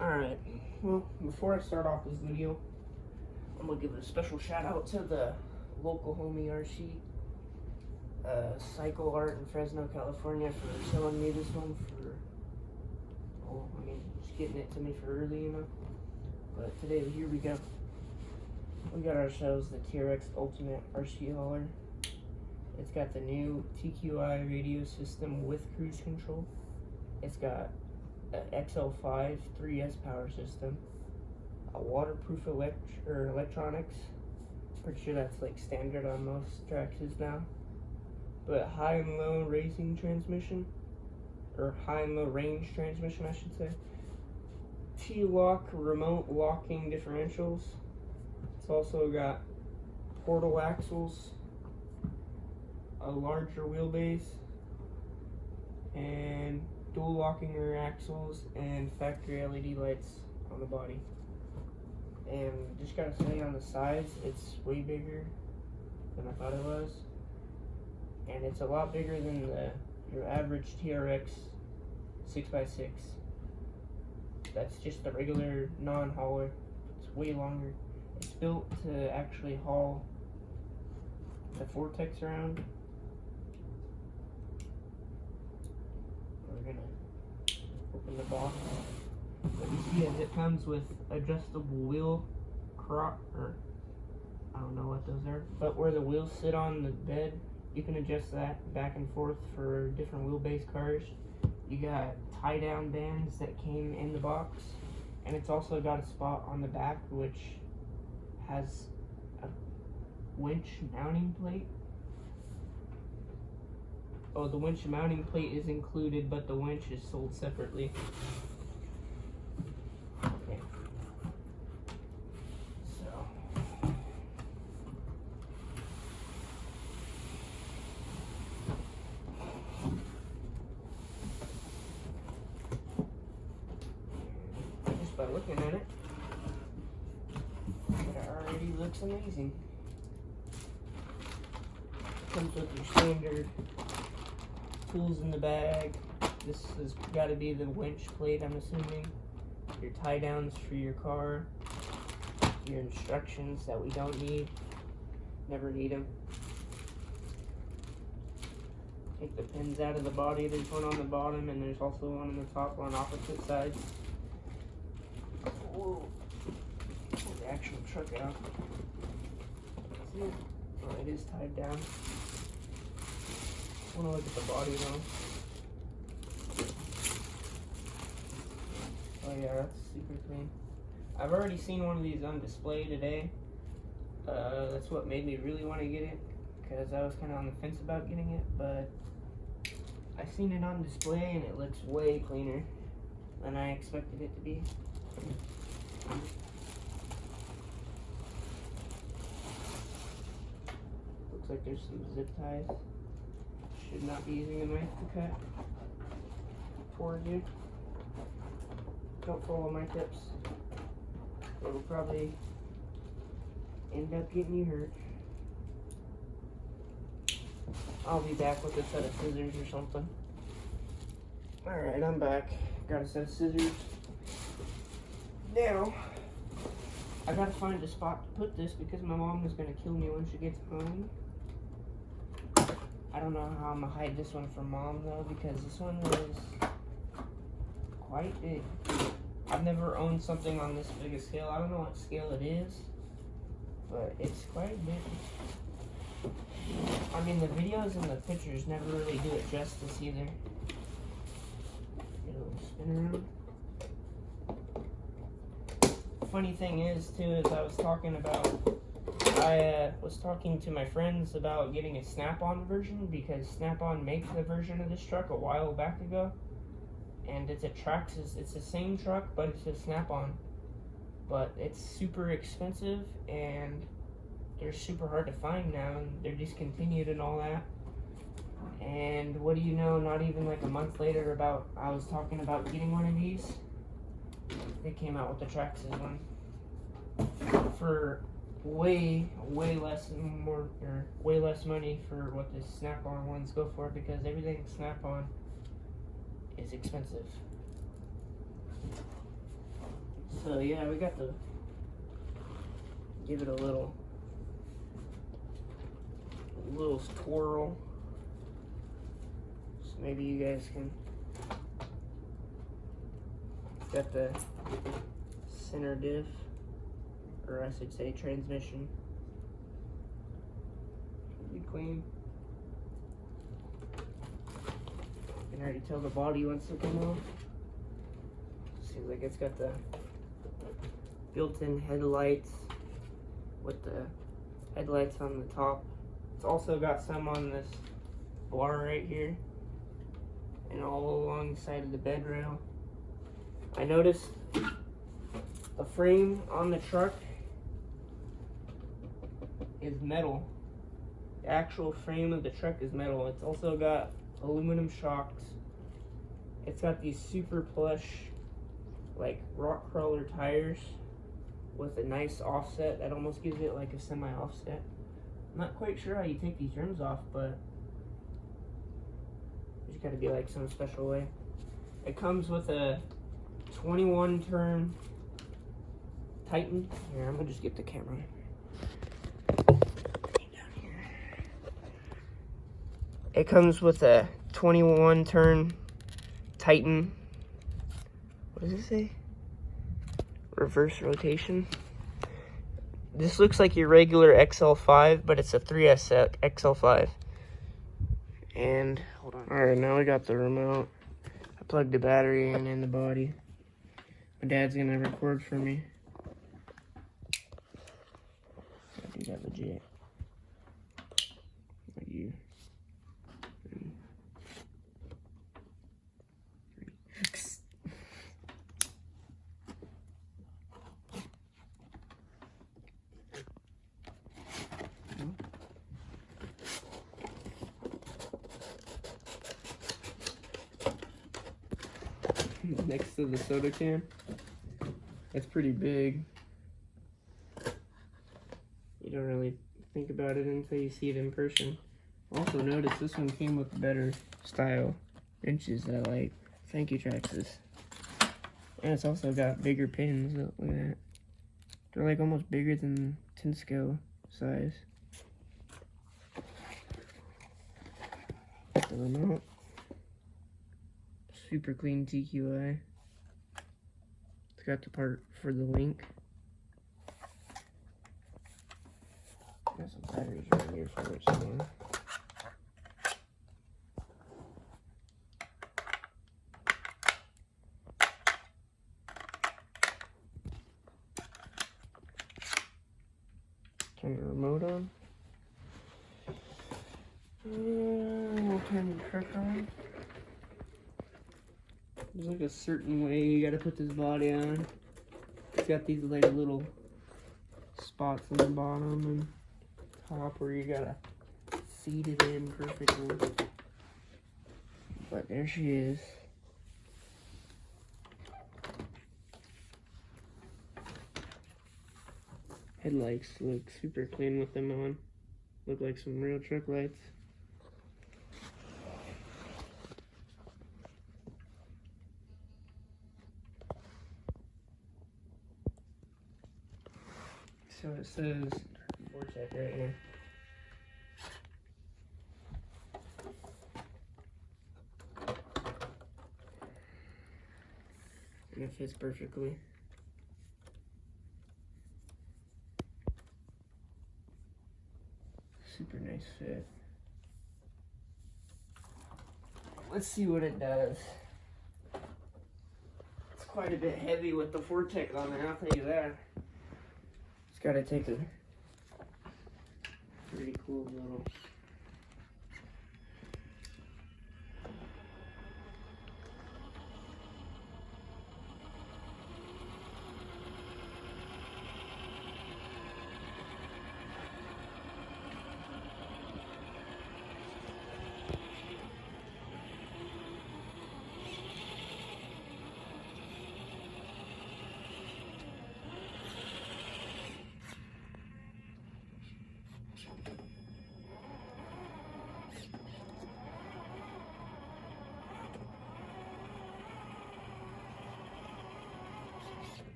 Alright, well, before I start off this video, I'm going to give a special shout out to the local homie RC, Cycle Art in Fresno, California, for selling me this one for, just getting it to me for early, you know. But today, here we go. We got ourselves the TRX Ultimate RC hauler. It's got the new TQI radio system with cruise control. It's got an XL5 3S power system, a waterproof electronics. Pretty sure that's like standard on most Traxxas now. But high and low racing transmission, or high and low range transmission, I should say. T-lock remote locking differentials. It's also got portal axles, a larger wheelbase, and dual locking rear axles, and factory LED lights on the body. And just gotta say, on the sides, it's way bigger than I thought it was, and it's a lot bigger than your average TRX 6x6. That's just the regular non-hauler. It's way longer. It's built to actually haul the Vortex around. We're gonna open the box. But you see it comes with adjustable wheel crop, or I don't know what those are, but where the wheels sit on the bed, you can adjust that back and forth for different wheelbase cars. You got tie down bands that came in the box, and it's also got a spot on the back which has a winch mounting plate. Oh, the winch mounting plate is included, but the winch is sold separately. Okay. So, just by looking at it, it already looks amazing. Comes with your standard tools in the bag. This has got to be the winch plate, I'm assuming. Your tie downs for your car. Your instructions that we don't need. Never need them. Take the pins out of the body. There's one on the bottom, and there's also one on the top on opposite sides. Whoa. Pull the actual truck out. See it? Oh, it is tied down. I want to look at the body though. Oh yeah, that's super clean. I've already seen one of these on display today. That's what made me really want to get it, because I was kind of on the fence about getting it, but I seen it on display and it looks way cleaner than I expected it to be. Looks like there's some zip ties. Should not be using a knife to cut forward here. Don't follow my tips. It will probably end up getting you hurt. I'll be back with a set of scissors or something. Alright, I'm back. Got a set of scissors. Now, I gotta find a spot to put this because my mom is gonna kill me when she gets home. I don't know how I'm gonna hide this one from mom though, because this one is quite big. I've never owned something on this big a scale. I don't know what scale it is, but it's quite big. I mean, the videos and the pictures never really do it justice either. It'll spin around. Funny thing is too, is I was talking to my friends about getting a Snap-on version, because Snap-on makes the version of this truck a while back ago, and it's a Traxxas. It's the same truck, but it's a Snap-on, but it's super expensive and they're super hard to find now, and they're discontinued and all that. And what do you know, not even like a month later, I was talking about getting one of these, they came out with the Traxxas one for way less money for what the Snap-on ones go for, because everything Snap-on is expensive. So yeah, we got to give it a little twirl. So maybe you guys can. It's got the center diff, or I should say transmission. Pretty clean. You can already tell the body wants to come off. Seems like it's got the built-in headlights with the headlights on the top. It's also got some on this bar right here and all along the side of the bed rail. I noticed the frame on the truck is metal. The actual frame of the truck is metal. It's also got aluminum shocks. It's got these super plush, like rock crawler tires with a nice offset that almost gives it like a semi-offset. I'm not quite sure how you take these rims off, but there's gotta be like some special way. It comes with a 21 turn Titan. Here, I'm gonna just get the camera. It comes with a 21 turn Titan. What does it say? Reverse rotation. This looks like your regular XL5, but it's a 3S XL5. And hold on. All right, now we got the remote. I plugged the battery in the body. My dad's gonna record for me. I do that legit. Like you. Next to the soda can. It's pretty big. You don't really think about it until you see it in person. Also notice this one came with better style wrenches that I like. Thank you, Traxxas. And it's also got bigger pins. Look at that. They're like almost bigger than 10 scale size. The remote. Super clean TQI. It's got the part for the link. Got some batteries right here for it somewhere. Turn the remote on. We'll turn the truck on. There's like a certain way you gotta put this body on. It's got these like little spots on the bottom and top where you gotta feed it in perfectly. But there she is. Headlights look super clean with them on. Look like some real truck lights. So it says Vortec right here. And it fits perfectly. Super nice fit. Let's see what it does. It's quite a bit heavy with the Vortec on there, I'll tell you that. It's gotta take a pretty cool little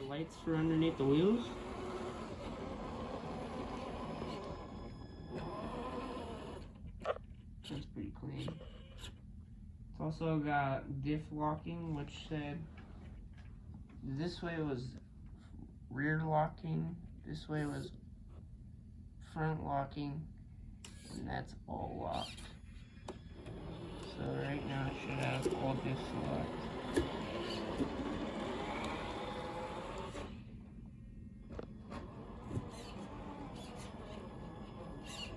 lights for underneath the wheels. That's pretty clean. It's also got diff locking, which said this way was rear locking, this way was front locking, and that's all locked. So right now it should have all diffs locked.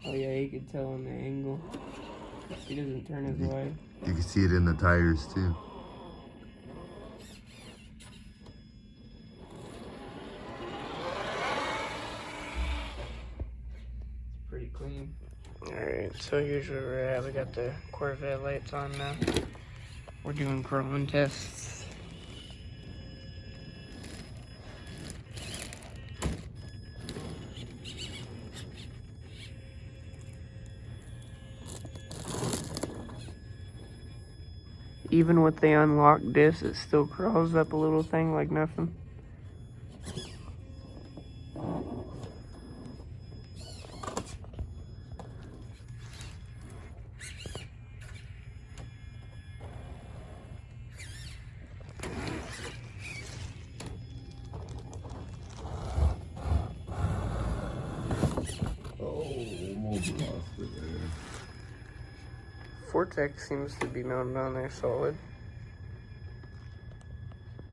Oh yeah, you can tell on the angle. He doesn't turn as wide. You can see it in the tires too. It's pretty clean. Alright, so here's where we're at. We got the Corvette lights on now. We're doing crawling tests. Even with the unlocked disc, it still crawls up a little thing like nothing. Oh, almost lost it there. Vortex seems to be mounted on there solid.